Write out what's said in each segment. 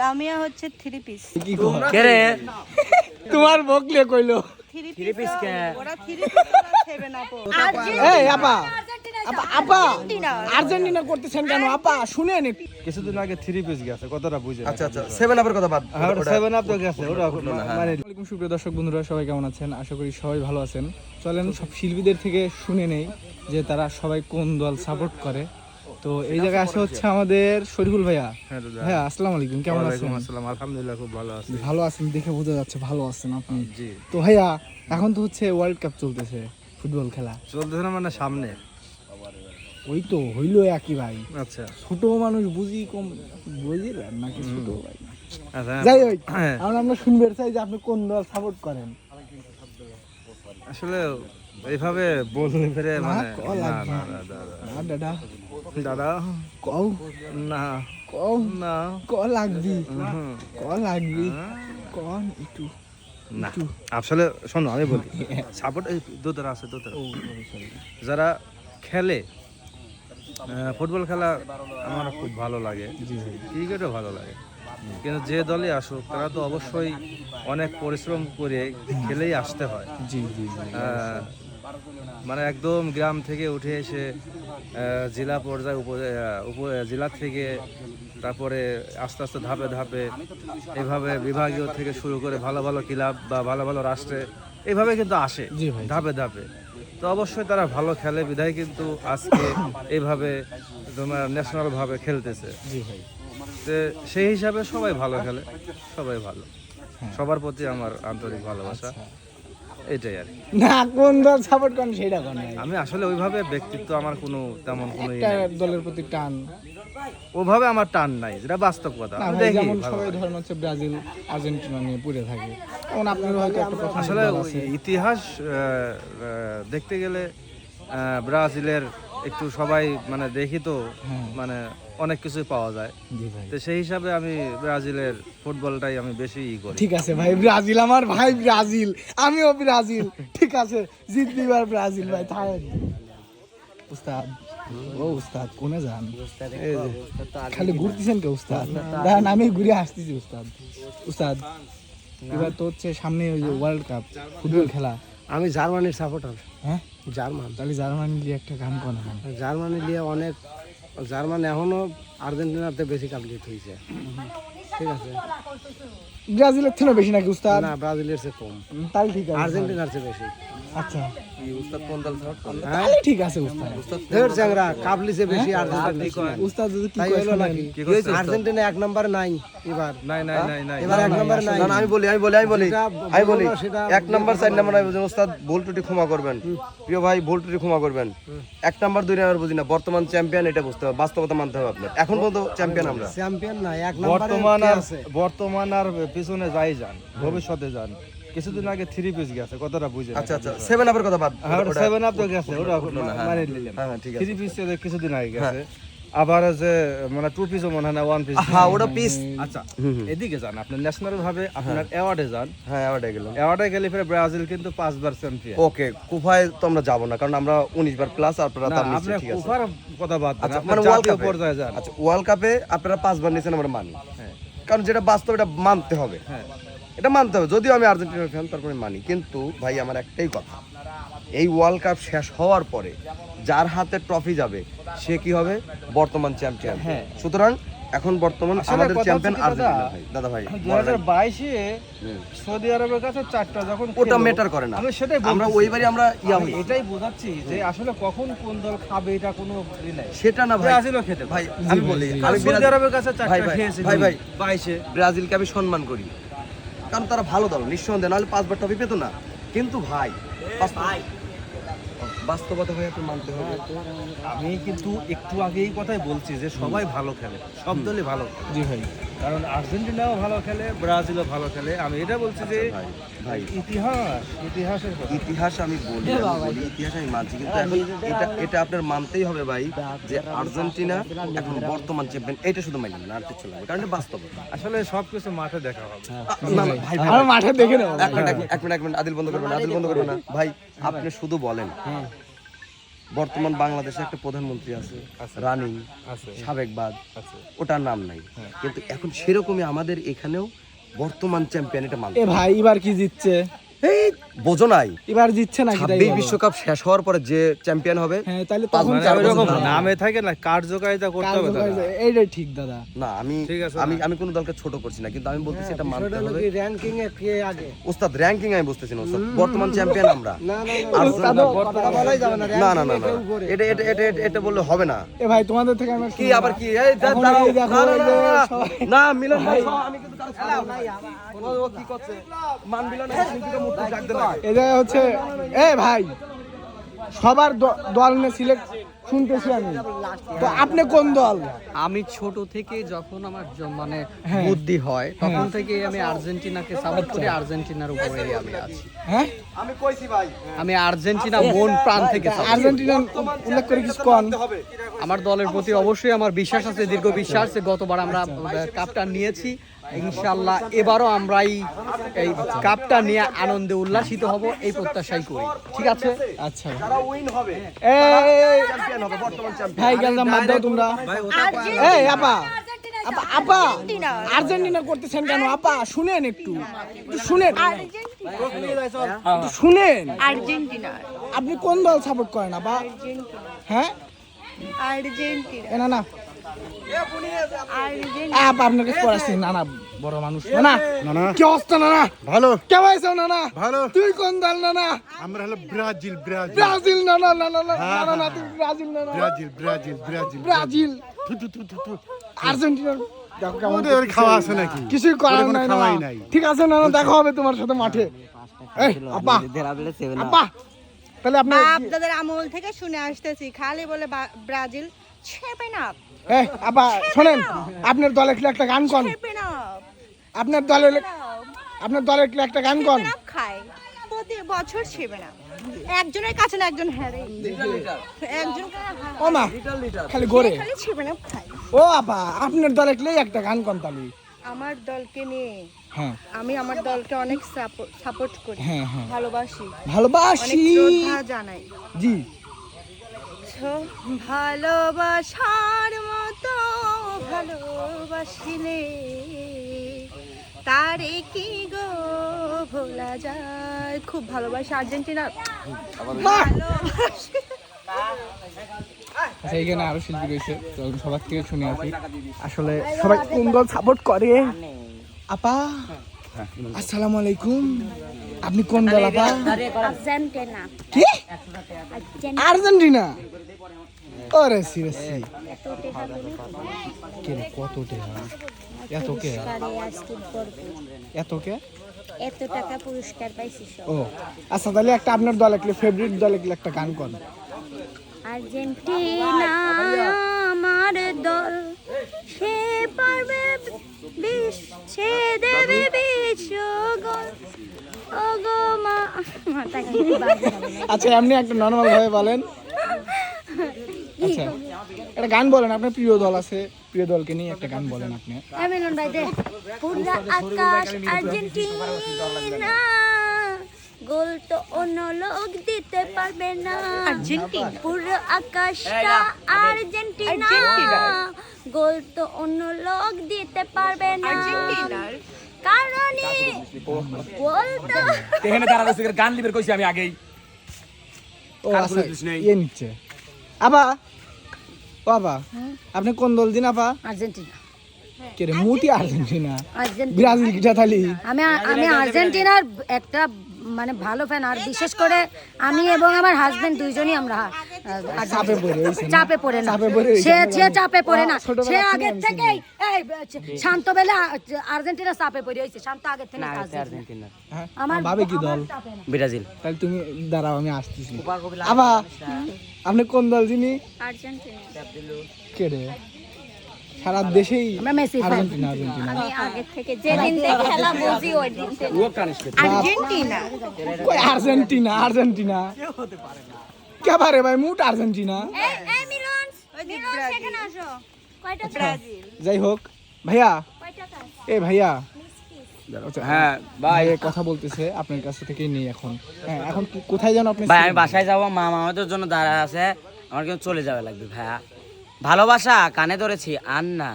লামিয়া হচ্ছে 3 পিস। কে রে তোমার বকলে কইলো 3 পিস কে ওরা 3 পিস ওরা 7 আপ এই আপা আপা আর্জেন্টিনা করতেছেন কেন আপা শুনেন কিছুদিন আগে 3 পিস গেছে কথাটা বুঝে। আচ্ছা আচ্ছা 7 আপের কথা বাদ। হ্যাঁ 7 আপ তো গেছে ওটা মানে আসসালামু সুপ্রিয় দর্শক বন্ধুরা, সবাই কেমন আছেন? আশা করি সবাই ভালো আছেন। চলেন সব শিল্পীদের থেকে শুনে নেই যে তারা সবাই কোন দল সাপোর্ট করে। তো এই জায়গায় আসে হচ্ছে আমাদের শরীফুল ভাইয়া। হ্যাঁ আসসালামু আলাইকুম, কেমন আছেন? আসসালাম, আলহামদুলিল্লাহ খুব ভালো আছি। ভালো আছেন দেখে বোঝা যাচ্ছে ভালো আছেন আপনি। জি। তো ভাইয়া এখন তো হচ্ছে ওয়ার্ল্ড কাপ চলতেছে, ফুটবল খেলা চলতেছে না মানে সামনে। ওই তো হইলো একই ভাই। আচ্ছা ছোট মানুষ বুঝি কম বুঝিলেন নাকি ছোট ভাই? আচ্ছা যাই হোক আমরা শুনতে চাই যে আপনি কোন দল সাপোর্ট করেন। আসলে এইভাবে বললে ফিরে মানে দাদা দাদা কও না কও না ক লাগবি ক লাগবি কোন একটু না। আসলে শোনো আমি বলি সাপোর্ট এই দুতরা আছে, দুতরা যারা খেলে ফুটবল খেলা আমার খুব ভালো লাগে, ক্রিকেটও ভালো লাগে, কিন্তু যে দলে আসুক তারা তো অবশ্যই অনেক পরিশ্রম করে খেলেই আসতে হয়। জি জি মানে একদম গ্রাম থেকে উঠে এসে জেলা পর্যায়ে জেলা থেকে তারপরে আস্তে আস্তে ধাপে ধাপে এভাবে বিভাগীয় থেকে শুরু করে ভালো ভালো ক্লাব বা ভালো ভালো রাষ্ট্রে এইভাবে কিন্তু আসে ধাপে ধাপে। তো অবশ্যই তারা ভালো খেলে বিধায় কিন্তু আজকে এইভাবে তোমার ন্যাশনাল ভাবে খেলতেছে। তো সেই হিসাবে সবাই ভালো খেলে, সবাই ভালো, সবার প্রতি আমার আন্তরিক ভালোবাসা, এটাই আর কি। না কোন দল সাপোর্ট করেন সেটা কোন? আমি আসলে ওইভাবে ব্যক্তিত্ব আমার কোনো তেমন কোনো একটা দলের প্রতি টান ওভাবে আমার টান নাই, যেটা বাস্তব কথা। আমি দেখি যেমন সবাই ধরেন হচ্ছে ব্রাজিল আর্জেন্টিনা নিয়ে পড়ে থাকে, তখন আপনার হয়তো একটা কথা আসলে ইতিহাস দেখতে গেলে ব্রাজিলের একটু সবাই মানে দেখি তো মানে অনেক কিছুই পাওয়া যায়। তো সেই হিসাবে আমি ব্রাজিলের ফুটবলটাই আমি বেশি করি। ঠিক আছে ভাই, ব্রাজিল আমার ভাই, ব্রাজিল আমিও ব্রাজিল। ঠিক আছে জিতবিবার ব্রাজিল ভাই। থাকেন উস্তাদ, ও উস্তাদ কোনে যান? খালি ঘুরতেছেন কে উস্তাদ? দাঁড়ান আমি ঘুরে আসতেছি উস্তাদ। উস্তাদ এবার তো হচ্ছে সামনে ওই যে ওয়ার্ল্ড কাপ ফুটবল খেলা। আমি জার্মানির সাপোর্টার। হ্যাঁ জার্মান, তাহলে জার্মানি নিয়ে একটা গান করা হয়। জার্মানি নিয়ে অনেক, জার্মান এখনো আর্জেন্টিনাতে বেশি কমপ্লিট হয়েছে। ঠিক আছে, ব্রাজিলের থেকে বেশি নাকি উস্তাদ? না ব্রাজিলের চেয়ে কম, তাহলে ঠিক আছে, আর্জেন্টিনার চেয়ে বেশি। আচ্ছা উস্তাদ কোন দল সাপোর্ট করে? তাহলে ঠিক আছে উস্তাদ। ধর চ্যাংরা কাবলিছে বেশি আর্জেন্টিনা। উস্তাদ যদি কি তাই হলো নাকি আর্জেন্টিনা এক নম্বরে নাই এবার? নাই নাই নাই নাই এবার এক নম্বরে নাই। না আমি বলি এক নাম্বার 4 নাম্বার আমি বুঝি। ওস্তাদ ভুল ত্রুটি ক্ষমা করবেন, প্রিয় ভাই ভুল ত্রুটি ক্ষমা করবেন। 1 নাম্বার 2 নাম্বার বুঝি না, বর্তমান চ্যাম্পিয়ন এটা বুঝতে হবে, বাস্তবতা মানতে হবে আপনার। এখন পর্যন্ত চ্যাম্পিয়ন আমরা, চ্যাম্পিয়ন না এক নম্বরে বর্তমান আর পিছনে যাই যান, ভবিষ্যতে যান। কিছুদিন আগে 3 পিস গেছে কথাটা বুঝে। আচ্ছা আচ্ছা 7 আপের কথা বাদ। হ্যাঁ 7 আপ তো গেছে ওটা মানে নিলাম। হ্যাঁ ঠিক আছে। 3 পিস কিছুদিন আগে গেছে, আবার যে মানে 2 পিসও মনে হয় না, 1 পিস। হ্যাঁ ওটা পিস। আচ্ছা এদিকে যান, আপনি ন্যাশনাল ভাবে আপনার অ্যাওয়ার্ডে যান। হ্যাঁ অ্যাওয়ার্ডে গেলাম। অ্যাওয়ার্ডে গেলে ফিরে ব্রাজিল কিন্তু 5 বার চ্যাম্পিয়ন। ওকে কুফায় তো আমরা যাব না, কারণ আমরা 19 বার প্লাস, আপনারা তার নিচে। আপনি ঠিক আছে কুফার কথা বাদ দেন, আচ্ছা আপনি মানে ওয়ার্ল্ড জাতীয় কাপে পর্যায়ে যান। আচ্ছা ওয়ার্ল্ড কাপে আপনারা 5 বার নিছেন, আমরা মানি। কারণ যেটা বাস্তব এটা মানতে হবে। হ্যাঁ এটা মানতে হবে, যদিও আমি আর্জেন্টিনার ফ্যান তারপরে মানি। কিন্তু ভাই আমার একটাই কথা, এই ওয়ার্ল্ড কাপ শেষ হওয়ার পরে যার হাতে ট্রফি যাবে সে কি হবে? বর্তমান চ্যাম্পিয়ন। হ্যাঁ সুতরাং এখন বর্তমান আমাদের চ্যাম্পিয়ন আর্জেন্টিনা ভাই। দাদা ভাই 2022 এ সৌদি আরবের কাছে 4টা যখন ওটা ম্যাটার করে না, আমি সেটাই আমরা ওইবারই আমরা আমি এটাই বোঝাচ্ছি যে আসলে কখন কোন দল খাবে এটা কোনো ই নাই। সেটা না ভাই, ব্রাজিলও খেতে ভাই আমি বলি আমি সৌদি আরবের কাছে 4টা খেয়েছে ভাই 22 এ। ব্রাজিলকে আমি সম্মান করি, কারণ তারা ভালো দল নিঃসন্দেহে, নাহলে 5 বার ট্রফি পেতো না। কিন্তু ভাই বাস্তবতা ভাই আপনি মানতে হবে। আমি কিন্তু একটু আগেই কথাই বলছি যে সবাই ভালো খেলে, সব দলই ভালো খেলে। জি ভাই, কারণ আর্জেন্টিনাও ভালো খেলে, ব্রাজিলও ভালো খেলে। আমি এটা বলছি যে ভাই ইতিহাসের কথা। ইতিহাস আমি বলি ইতিহাস আমি মানছি, কিন্তু এখন এটা আপনার মানতেই হবে ভাই যে আর্জেন্টিনা এখন বর্তমান চ্যাম্পিয়ন। এটা শুধু মানবেন না, আর কিছু লাগবে, কারণ এটা বাস্তবতা। আসলে সবকিছু মাঠে দেখা হবে। না না ভাই আমরা মাঠে দেখে নেব। এক মিনিট আদিল বন্ধ করবেন না, ভাই আপনি শুধু বলেন বর্তমান বাংলাদেশে একটা প্রধানমন্ত্রী আছে রানিং আছে সাবেকবাদ, আছে ওটার নাম নাই, কিন্তু এখন সেরকমই আমাদের এখানেও বর্তমান চ্যাম্পিয়ন এটা মানতে এ ভাই এবার কি জিতছে? এই বোঝো নাই, এবার জিতছে নাকি? তাই 26 বলো। বিশ্বকাপ শেষ হওয়ার পরে যে চ্যাম্পিয়ন হবে, হ্যাঁ তাহলে তখন মানে 4 ওইরকম বছর নামে থাকে না, কার্যকারিতা করতে হবে দাদা। এইটাই ঠিক দাদা। না আমি ঠিক আছে, আমি আমি কোনো দলকে ছোট করছি না, কিন্তু আমি বলতেছি এটা মানতে হবে। র্যাঙ্কিং এ কে আগে? ওস্তাদ র্যাঙ্কিং আমি বুঝতেছি না ওস্তাদ, বর্তমান চ্যাম্পিয়ন আমরা। না না আর্জেন্টিনা বলাই যাবে না। না না না না, এটা এটা এটা এটা- এটা বললে হবে না। এ ভাই তোমাদের থেকে আমি কি আবার কি এই এখন দাঁড়াও, এই দেখো, না না এই না, যে না, সবাই- না মিলন ভাই আমি কিন্তু কারো ছাড়াও নাই। ও কি করছে মানবিলা না শিল্পীকে মুক্তি ডাক দেন আগে। এটা হচ্ছে এ ভাই সবার দল নিয়ে সিলেক্ট শুনতেছি আমি, তো আপনি কোন দল? আমি ছোট থেকে যখন আমার মানে বুদ্ধি হয় তখন থেকে আমি আর্জেন্টিনাকে সাপোর্ট করি, আর্জেন্টিনার উপরে আমি আছি। হ্যাঁ আমি কইছি ভাই আমি আর্জেন্টিনা মন প্রাণ থেকে support করি। আর্জেন্টিনা উল্লেখ করে কিছু কোন? আমার দলের প্রতি অবশ্যই আমার বিশ্বাস আছে, দীর্ঘ বিশ্বাস যে গতবার আমরা কাপটা নিয়েছি, ইনশাআল্লাহ এবারও আমরাই এই কাপটা নিয়ে আনন্দে উল্লাসিত হব, এই প্রত্যাশাই করি। ঠিক আছে, আচ্ছা যারা উইন হবে এই চ্যাম্পিয়ন হবে, বর্তমান চ্যাম্পিয়ন। ভাই গেলাম বাদ দাও তোমরা। এই আপা আপা আপা আর্জেন্টিনা করতেছেন কেন আপা? শুনেন একটু শুনেন, একটু শুনেন। আর্জেন্টিনা আপনি কোন দল সাপোর্ট করেন আপা? হ্যাঁ আর্জেন্টিনা এ না না আর্জেন্টিনা আপা আপনার কাছে পড়াচ্ছি না না বড় মানুষ না না কি অবস্থা না না ভালো কেমন আছো না না? ভালো। তুই কোন দল না না? আমরা হলো ব্রাজিল ব্রাজিল ব্রাজিল না না না না না না না তুমি ব্রাজিল না না ব্রাজিল ব্রাজিল ব্রাজিল ব্রাজিল থু, থু, থু, থু, থু। আর্জেন্টিনা দেখো কেমন ওদের খাওয়া আছে নাকি? কিছুই করার ওদের কোনো নাই না খাওয়াই নাই। ঠিক আছে না না দেখা হবে তোমার সাথে মাঠে। এই আপা আপা তাহলে আপনি আপনাদের আমল থেকে শুনে আসতেছি খালি বলে ব্রাজিল ছেপে না এই আপা শোনেন, আপনার দলে কি একটা গান কোন? ছেপে না আপনার দলে কি একটা গান কোন? খায় প্রতি বছর ছেপে না, একজনের কাছে না একজন হারে, একজন ও মা খালি গড়ে। খালি ছেপে না খায়। ও আপা আপনার দলে কি একটা গান কোন তাহলে? আমার দলকে নিয়ে হ্যাঁ আমি আমার দলকে অনেক সাপোর্ট করি, হ্যাঁ হ্যাঁ ভালোবাসি, অনেক ভালোবাসি শ্রদ্ধা জানাই। জি ভালোবাসার মতো ভালোবাসিলে তারে কি গো ভোলা যায়। খুব ভালোবাসি আর্জেন্টিনা, ভালোবাসি। আচ্ছা এখানে আরো শিল্পী রয়েছে, তো সবার থেকে শুনে আসি আসলে সবাই কোন দল সাপোর্ট করে। আপা আসসালামু আলাইকুম, আপনি কোন দল আপা? আর্জেন্টিনা কি আর্জেন্টিনা? ওরে সিরিয়াসলি কে রে, কত টাকা? এত কে এত কে এত টাকা পুরস্কার পাইছি সব। ও আচ্ছা তাহলে একটা আপনার দল একটা ফেভারিট দল একটা গান কোন? আর্জেন্টিনা আমার দল, সে পারবে সে দেবে বিশ্বগোল। ও গো মা মাথা কি বাজে। আচ্ছা এমনি একটা নরমাল ভাবে বলেন। আচ্ছা একটা গান বলেন, আপনার প্রিয় দল আছে, প্রিয় দলকে নিয়ে একটা গান বলেন আপনি। মিলন ভাই দে। পুরা আকাশ আর্জেন্টিনা, গোল তো অন্য লোক দিতে পারবে না। আর্জেন্টিনা। পুরো আকাশটা আর্জেন্টিনা, আর্জেন্টিনা। গোল তো অন্য লোক দিতে পারবে না। আর্জেন্টিনার কারণে গোল তো এখানে তারা গান লিবের কইছি আমি আগেই। ও আচ্ছা ইয়ে নিচ্ছে আবা। ও আবা আপনি কোন দল দিন আপা? আর্জেন্টিনা। কে রে মুটি আর্জেন্টিনা আর্জেন্টিনা। ব্রাজিল কিটা থালি? আমি আর্জেন্টিনার একটা মানে ভালো ফ্যান, আর বিশেষ করে আমি এবং আমার হাজবেন্ড দুইজনই আমরা চাপে পড়ে হইছে না? চাপে পড়ে না, চাপে পড়ে হইছে সে আমরা সে জানি। চাপে পড়ে না, ছোটবেলা সে থেকে আগে আমি থেকেই এই শান্ত বেলা আর্জেন্টিনা চাপে পড়ে হইছে, শান্ত আগে থেকে হ্যাঁ? আমার ভাবে কি দল? ব্রাজিল। তাহলে তুমি দাঁড়াও আমি আসতেছি। আবা আপনি কোন দল যিনি? আর্জেন্টিনা। কে রে সারা দেশেই আমরা মেসি fan। আর্জেন্টিনা আর্জেন্টিনা আমি আগে থেকে যেদিন থেকে খেলা বুঝি ওই দিন থেকে। আর্জেন্টিনা কই আর্জেন্টিনা আর্জেন্টিনা কে বারে ভাই মুট আর্জেন্টিনা। এই মিলন সেখানে আসো। কয়টা ব্রাজিল? যাই হোক ভাইয়া, কয়টা কাজ? এ ভাইয়া আচ্ছা, হ্যাঁ ভাই ভাই কথা বলতেছে আপনার কাছ থেকেই নেই এখন। হ্যাঁ, এখন কোথায় যেন আপনি ভাই আমি বাসায় যাবো, মা মামাদের জন্য দাঁড়ায় আছে, আমার কিন্তু চলে যাওয়া লাগবে ভাইয়া। ভালোবাসা কানে ধরেছি আর না।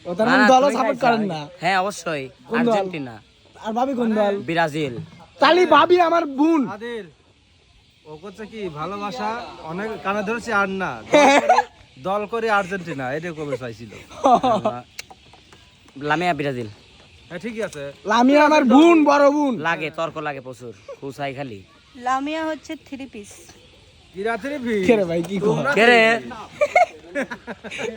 ও তার না, মানে না, দলও তুমি সাপোর্ট খাইছো। করেন না? হ্যাঁ অবশ্যই, কোন দল? আর্জেন্টিনা, আর ভাবি কোন দল? ব্রাজিল। তালি ভাবি আমার বোন। আদিল ও করছে কি ভালোবাসা অনেক কানে ধরেছি আর না, দল করে আর্জেন্টিনা, এটা কবে চাইছিল। লামিয়া ব্রাজিল। হ্যাঁ ঠিকই আছে। লামিয়া আমার বোন, বড় বোন। লাগে তর্ক লাগে প্রচুর, খুশাই খালি। লামিয়া হচ্ছে 3 পিস। কি রাত্রে কে রে ভাই কি কো? কে রে?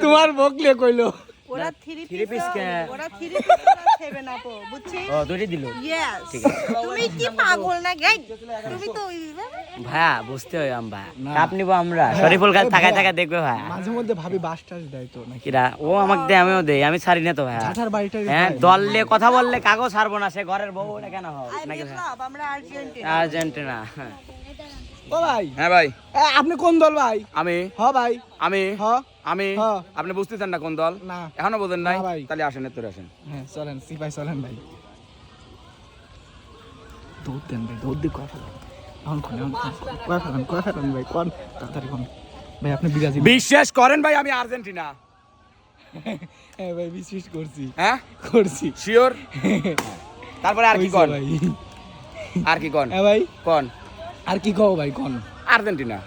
তোমার বকলে কইলো। ওরা 3 Three piece পিস, কে? ওরা 3 পিস, ওরা 7 আপ, বুঝছিস? ও দুইটি দিল। ইয়েস। তুমি কি পাগল না গাই? তুমি তো ভাইয়া বুঝতে হয় আমরা কাপ নিবো আমরা, শরীফুল খান থাকায় থাকায় দেখবে ভাইয়া। মাঝে মধ্যে ভাবি বাস টাস দেয় তো নাকি? কিরা ও আমাকে দেয়, আমিও দেই, আমি ছাড়ি না তো ভাইয়া। ঝাঁটার বাড়িটা হ্যাঁ দললে কথা বললে কাগজ ছাড়বো না, সে ঘরের বউ, ওটা কেন হবে আই নাকি ভাইয়া? লাভ আমরা আর্জেন্টিনা। আর্জেন্টিনা। হ্যাঁ। ও ভাই, হ্যাঁ ভাই আপনি কোন দল ভাই? আমি হ ভাই, আমি হ। আমি হ্যাঁ। আপনি বুঝতেছেন না কোন দল? না। এখনো বোঝেন নাই? না ভাই। তাহলে আসেন, তোর আসেন। হ্যাঁ চলেন সিপাই চলেন ভাই। দৌড় দেন ভাই, দৌড় দিয়ে কয় ফেলেন। এখন কয় ফেলেন ভাই, কোন তাড়াতাড়ি কোন ভাই। আপনি ব্রাজিল? বিশ্বাস করেন ভাই আমি আর্জেন্টিনা। হ্যাঁ ভাই বিশ্বাস করছি, হ্যাঁ করছি। শিওর? তারপরে আর কি হইছে কোন? ভাই। আর কি কোন? হ্যাঁ ভাই, কোন? আর কি কও ভাই কোন? আর্জেন্টিনা।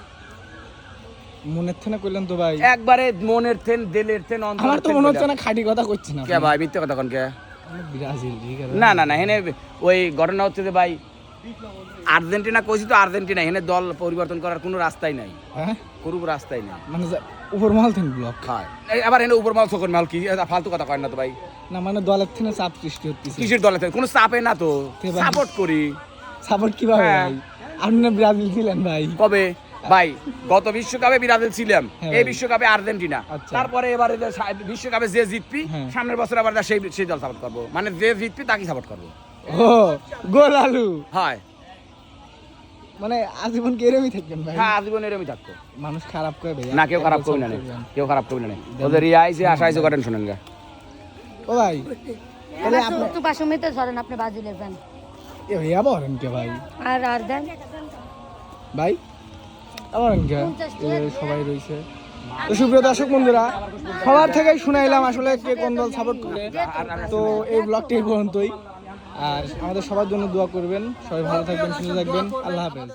মনের থেকে কইলেন তো ভাই। একবারে মনের থেন, দিলের থেন, আমার অন্তরের তো থেন মনে হচ্ছে কইলাম। না খাঁটি কথা করছি না। কে ভাই মিথ্যে কথা কোন কে? ব্রাজিল ঠিক আছে। না না না, হেনে ওই ঘটনা হচ্ছে যে ভাই আর্জেন্টিনা কইছি তো আর্জেন্টিনা, হেনে দল পরিবর্তন করার কোনো রাস্তাই নাই, হ্যাঁ কোনো রাস্তাই নাই। মানে উপর মহল থেকে ব্লক। হয় আবার হেনে উপর মাল চোখের মাল কি ফালতু কথা কয় না তো ভাই। না মানে দলের থেকে চাপ সৃষ্টি হচ্ছে। কিসের দলে থেকে কোনো চাপে না তো, তে ভাই। সাপোর্ট করি। সাপোর্ট কিভাবে হ্যাঁ। ভাই? আপনি না ব্রাজিল ছিলেন ভাই। কবে ভাই? গত বিশ্বকাপে ব্রাজিল ছিলাম, হ্যাঁ এই ভাই। বিশ্বকাপে আর্জেন্টিনা। আচ্ছা। তারপরে এবারে যে বিশ্বকাপে যে জিতবি, হ্যাঁ। সামনের বছর আবার সেই সেই দল সাপোর্ট করবো, মানে যে জিতবি তাকে সাপোর্ট করবো। ও গোল আলু। হয় মানে আজীবন কি এরমই থাকবেন ভাই? হ্যাঁ, আজীবন এরমই থাকতো মানুষ খারাপ করে ভাই। না, কেউ খারাপ করবে না, কেউ খারাপ করবে না। ওদের ইয়ে আইছে, আশা আইছে, করেন শোনেন গা। ও ভাই তাহলে আপনি তো বাসমিতে ধরেন আপনি ব্রাজিলের ফ্যান এ ভাই আবার কে ভাই? আর দেন ভাই আবার কে? সবাই রয়েছে। তো সুপ্রিয় দর্শক বন্ধুরা, সবার থেকেই শুনাইলাম আসলে কে কোন দল সাপোর্ট করে। তো এই ব্লগটি এই পর্যন্তই। আর আমাদের সবার জন্য দোয়া করবেন, সবাই ভালো থাকবেন, সুস্থ থাকবেন। আল্লাহ হাফেজ।